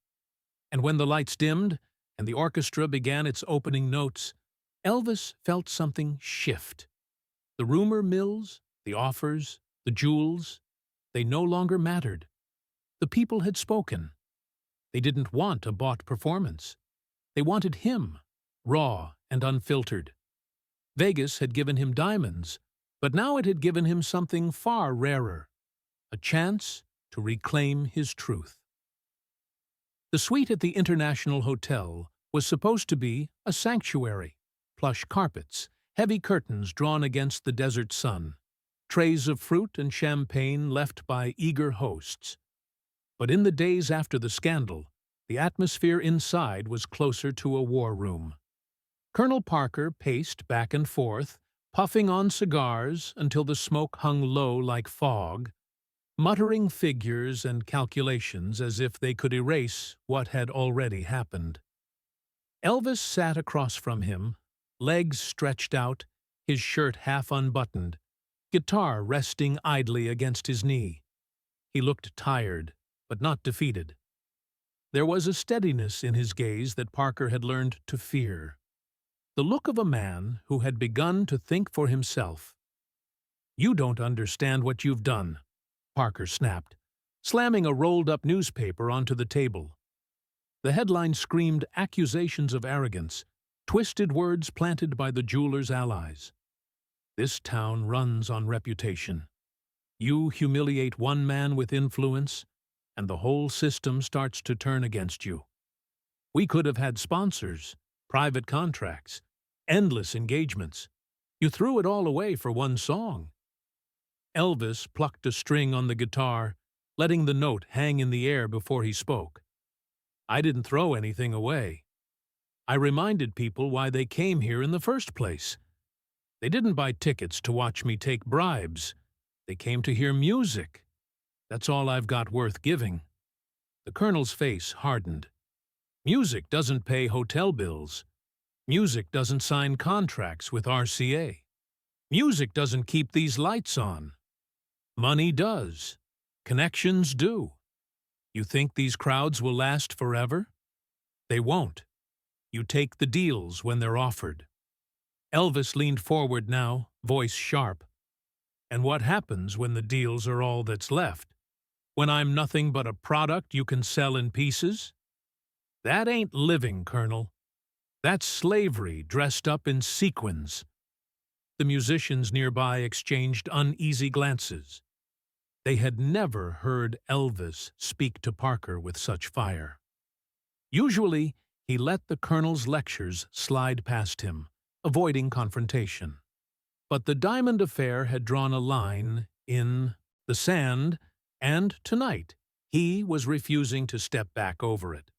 And when the lights dimmed and the orchestra began its opening notes, Elvis felt something shift. The rumor mills, the offers, the jewels, they no longer mattered. The people had spoken. They didn't want a bought performance. They wanted him, raw and unfiltered. Vegas had given him diamonds, but now it had given him something far rarer: a chance to reclaim his truth. The suite at the International Hotel was supposed to be a sanctuary: plush carpets, heavy curtains drawn against the desert sun, trays of fruit and champagne left by eager hosts. But in the days after the scandal, the atmosphere inside was closer to a war room. Colonel Parker paced back and forth, puffing on cigars until the smoke hung low like fog, muttering figures and calculations as if they could erase what had already happened. Elvis sat across from him, legs stretched out, his shirt half unbuttoned, guitar resting idly against his knee. He looked tired, but not defeated. There was a steadiness in his gaze that Parker had learned to fear. The look of a man who had begun to think for himself. "You don't understand what you've done," Parker snapped. slamming a rolled-up newspaper onto the table. The headline screamed accusations of arrogance, twisted words planted by the jeweler's allies. This town runs on reputation. You humiliate one man with influence, and the whole system starts to turn against you. We could have had sponsors, private contracts, endless engagements. You threw it all away for one song. Elvis plucked a string on the guitar, letting the note hang in the air before he spoke. I didn't throw anything away. I reminded people why they came here in the first place. They didn't buy tickets to watch me take bribes. They came to hear music. That's all I've got worth giving. The Colonel's face hardened. Music doesn't pay hotel bills. Music doesn't sign contracts with RCA. Music doesn't keep these lights on. Money does. Connections do. You think these crowds will last forever? They won't. You take the deals when they're offered. Elvis leaned forward now, voice sharp. And what happens when the deals are all that's left? When I'm nothing but a product you can sell in pieces? That ain't living, Colonel. That's slavery dressed up in sequins. The musicians nearby exchanged uneasy glances. They had never heard Elvis speak to Parker with such fire. Usually, he let the Colonel's lectures slide past him, avoiding confrontation. But the diamond affair had drawn a line in the sand, and tonight he was refusing to step back over it.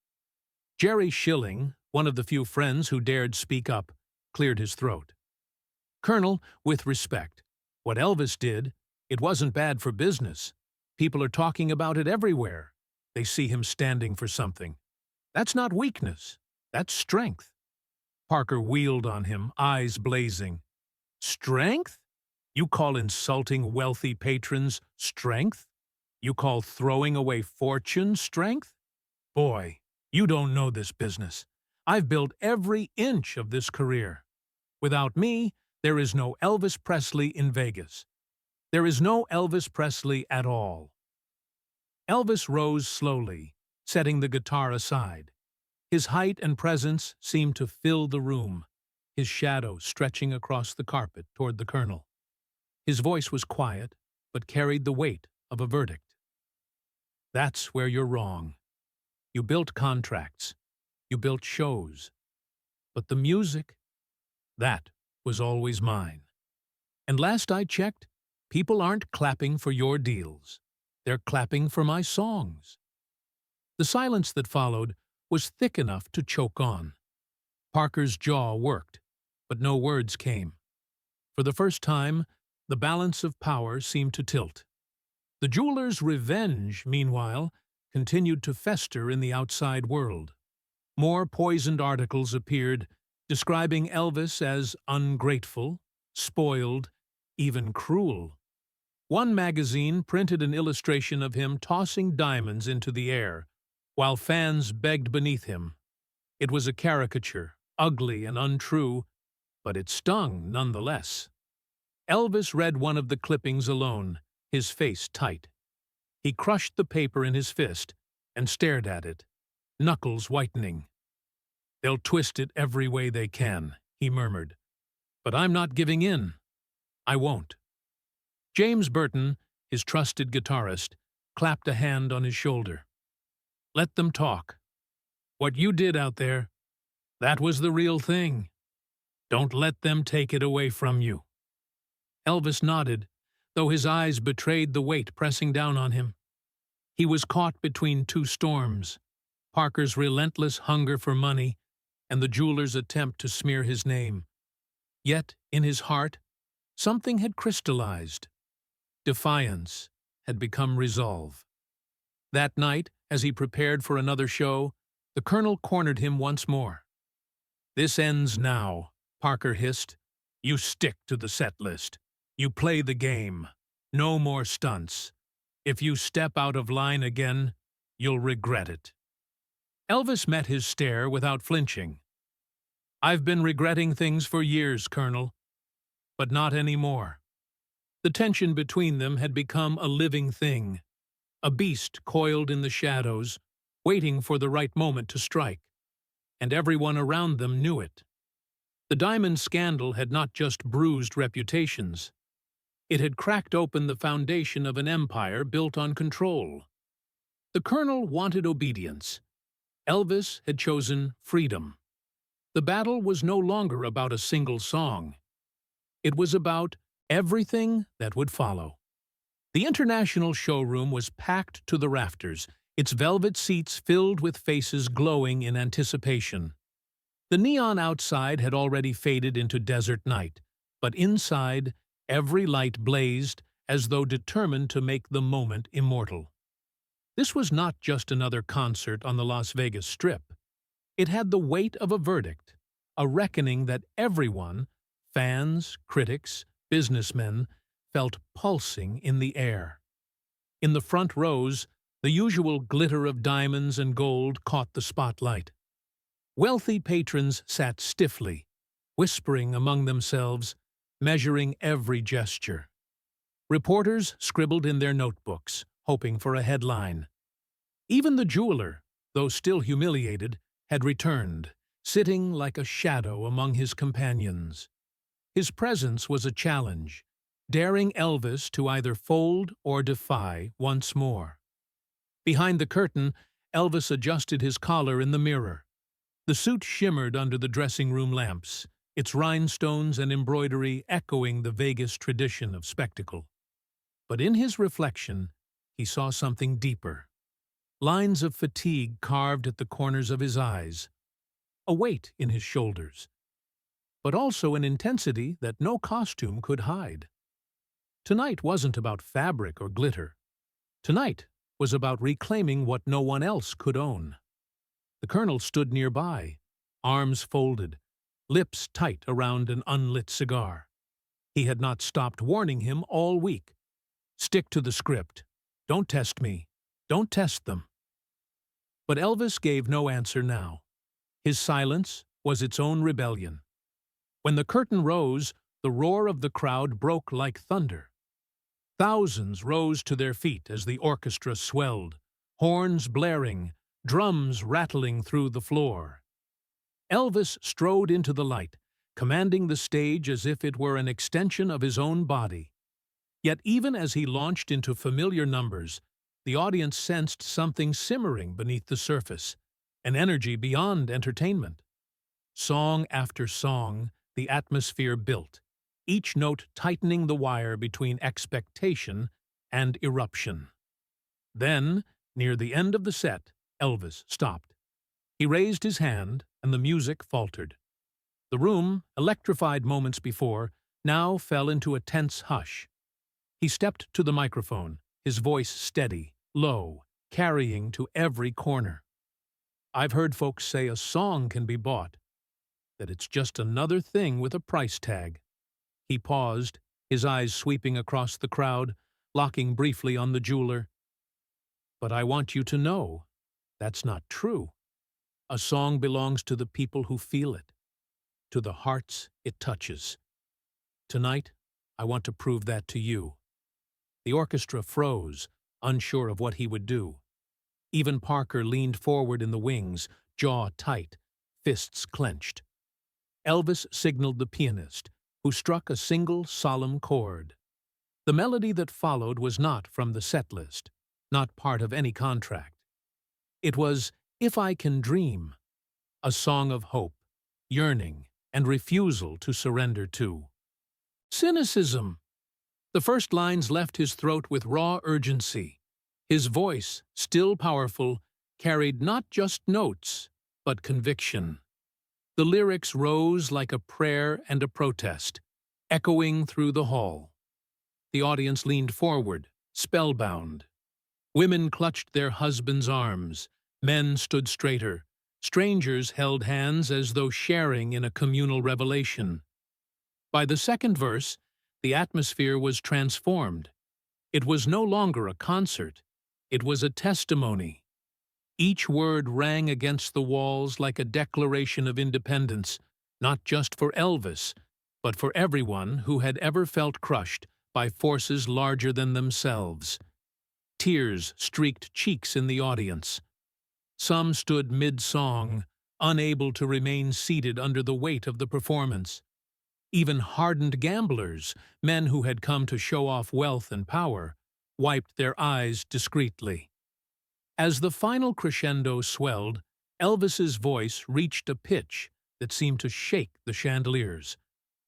Jerry Schilling, one of the few friends who dared speak up, cleared his throat. Colonel, with respect, what Elvis did, it wasn't bad for business. People are talking about it everywhere. They see him standing for something. That's not weakness. That's strength. Parker wheeled on him, eyes blazing. Strength? You call insulting wealthy patrons strength? You call throwing away fortune strength? Boy, you don't know this business. I've built every inch of this career. Without me, there is no Elvis Presley in Vegas. There is no Elvis Presley at all. Elvis rose slowly, setting the guitar aside. His height and presence seemed to fill the room, his shadow stretching across the carpet toward the Colonel. His voice was quiet, but carried the weight of a verdict. That's where you're wrong. You built contracts. You built shows. But the music, that was always mine. And last I checked, people aren't clapping for your deals. They're clapping for my songs. The silence that followed was thick enough to choke on. Parker's jaw worked, but no words came. For the first time, the balance of power seemed to tilt. The jeweler's revenge, meanwhile, continued to fester in the outside world. More poisoned articles appeared, describing Elvis as ungrateful, spoiled, even cruel. One magazine printed an illustration of him tossing diamonds into the air, while fans begged beneath him. It was a caricature, ugly and untrue, but it stung nonetheless. Elvis read one of the clippings alone, his face tight. He crushed the paper in his fist and stared at it, knuckles whitening. They'll twist it every way they can, he murmured. But I'm not giving in. I won't. James Burton, his trusted guitarist, clapped a hand on his shoulder. Let them talk. What you did out there, that was the real thing. Don't let them take it away from you. Elvis nodded, though his eyes betrayed the weight pressing down on him. He was caught between two storms, Parker's relentless hunger for money and the jeweler's attempt to smear his name. Yet, in his heart, something had crystallized. Defiance had become resolve. That night, as he prepared for another show, the Colonel cornered him once more. This ends now, Parker hissed. You stick to the set list. You play the game. No more stunts. If you step out of line again, you'll regret it. Elvis met his stare without flinching. I've been regretting things for years, Colonel, but not anymore. The tension between them had become a living thing. a beast coiled in the shadows, waiting for the right moment to strike, and everyone around them knew it. The diamond scandal had not just bruised reputations. It had cracked open the foundation of an empire built on control. The colonel wanted obedience. Elvis had chosen freedom. The battle was no longer about a single song. It was about everything that would follow. The international showroom was packed to the rafters, its velvet seats filled with faces glowing in anticipation. The neon outside had already faded into desert night, but inside, every light blazed as though determined to make the moment immortal. This was not just another concert on the Las Vegas Strip. It had the weight of a verdict, a reckoning that everyone, fans, critics, businessmen, felt pulsing in the air. In the front rows, the usual glitter of diamonds and gold caught the spotlight. Wealthy patrons sat stiffly, whispering among themselves, measuring every gesture. Reporters scribbled in their notebooks, hoping for a headline. Even the jeweler, though still humiliated, had returned, sitting like a shadow among his companions. His presence was a challenge, daring Elvis to either fold or defy once more. Behind the curtain, Elvis adjusted his collar in the mirror. The suit shimmered under the dressing-room lamps, its rhinestones and embroidery echoing the Vegas tradition of spectacle. But in his reflection, he saw something deeper. Lines of fatigue carved at the corners of his eyes, a weight in his shoulders, but also an intensity that no costume could hide. Tonight wasn't about fabric or glitter. Tonight was about reclaiming what no one else could own. The colonel stood nearby, arms folded, lips tight around an unlit cigar. He had not stopped warning him all week. Stick to the script. Don't test me. Don't test them. But Elvis gave no answer now. His silence was its own rebellion. When the curtain rose, the roar of the crowd broke like thunder. Thousands rose to their feet as the orchestra swelled, horns blaring, drums rattling through the floor. Elvis strode into the light, commanding the stage as if it were an extension of his own body. Yet even as he launched into familiar numbers, the audience sensed something simmering beneath the surface, an energy beyond entertainment. Song after song, the atmosphere built, each note tightening the wire between expectation and eruption. Then, near the end of the set, Elvis stopped. He raised his hand, and the music faltered. The room, electrified moments before, now fell into a tense hush. He stepped to the microphone, his voice steady, low, carrying to every corner. I've heard folks say a song can be bought, that it's just another thing with a price tag. He paused, his eyes sweeping across the crowd, locking briefly on the jeweler. But I want you to know, that's not true. A song belongs to the people who feel it, to the hearts it touches. Tonight, I want to prove that to you. The orchestra froze, unsure of what he would do. Even Parker leaned forward in the wings, jaw tight, fists clenched. Elvis signaled the pianist, who struck a single solemn chord. The melody that followed was not from the set list, not part of any contract. It was If I Can Dream, a song of hope, yearning, and refusal to surrender to. Cynicism. The first lines left his throat with raw urgency. His voice, still powerful, carried not just notes, but conviction. The lyrics rose like a prayer and a protest, echoing through the hall. The audience leaned forward, spellbound. Women clutched their husbands' arms, men stood straighter, strangers held hands as though sharing in a communal revelation. By the second verse, the atmosphere was transformed. It was no longer a concert, it was a testimony. Each word rang against the walls like a declaration of independence, not just for Elvis, but for everyone who had ever felt crushed by forces larger than themselves. Tears streaked cheeks in the audience. Some stood mid-song, unable to remain seated under the weight of the performance. Even hardened gamblers, men who had come to show off wealth and power, wiped their eyes discreetly. As the final crescendo swelled, Elvis's voice reached a pitch that seemed to shake the chandeliers.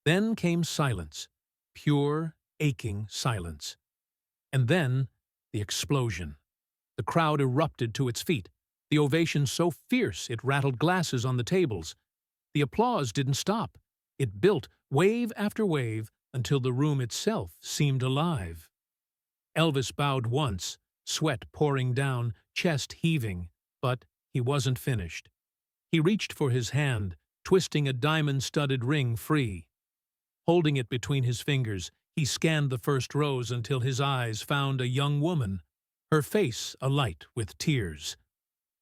Then came silence, pure, aching silence. And then the explosion. The crowd erupted to its feet, the ovation so fierce it rattled glasses on the tables. The applause didn't stop. It built wave after wave until the room itself seemed alive. Elvis bowed once, sweat pouring down, chest heaving, but he wasn't finished. He reached for his hand, twisting a diamond-studded ring free. Holding it between his fingers, he scanned the first rows until his eyes found a young woman, her face alight with tears.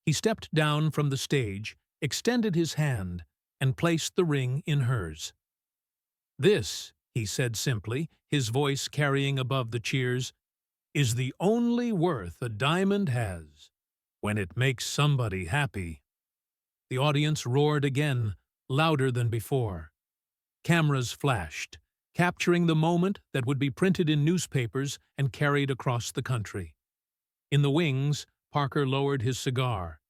He stepped down from the stage, extended his hand, and placed the ring in hers. "This," he said simply, his voice carrying above the cheers, "is the only worth a diamond has, when it makes somebody happy." The audience roared again, louder than before. Cameras flashed, capturing the moment that would be printed in newspapers and carried across the country. In the wings, Parker lowered his cigar,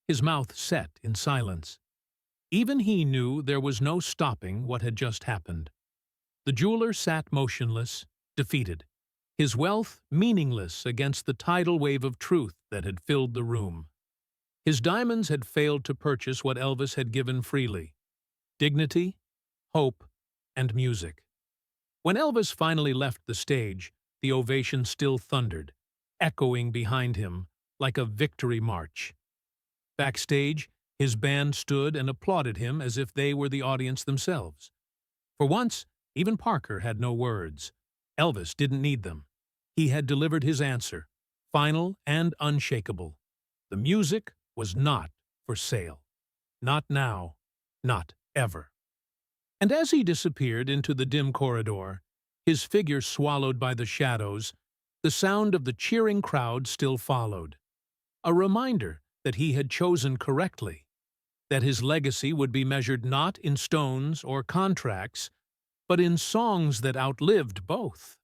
his mouth set in silence. Even he knew there was no stopping what had just happened. The jeweler sat motionless, defeated, his wealth meaningless against the tidal wave of truth that had filled the room. His diamonds had failed to purchase what Elvis had given freely: dignity, hope, and music. When Elvis finally left the stage, the ovation still thundered, echoing behind him like a victory march. Backstage, his band stood and applauded him as if they were the audience themselves. For once, even Parker had no words. Elvis didn't need them. He had delivered his answer, final and unshakable. The music was not for sale. Not now, not ever. And as he disappeared into the dim corridor, his figure swallowed by the shadows, the sound of the cheering crowd still followed. A reminder that he had chosen correctly, that his legacy would be measured not in stones or contracts, but in songs that outlived both.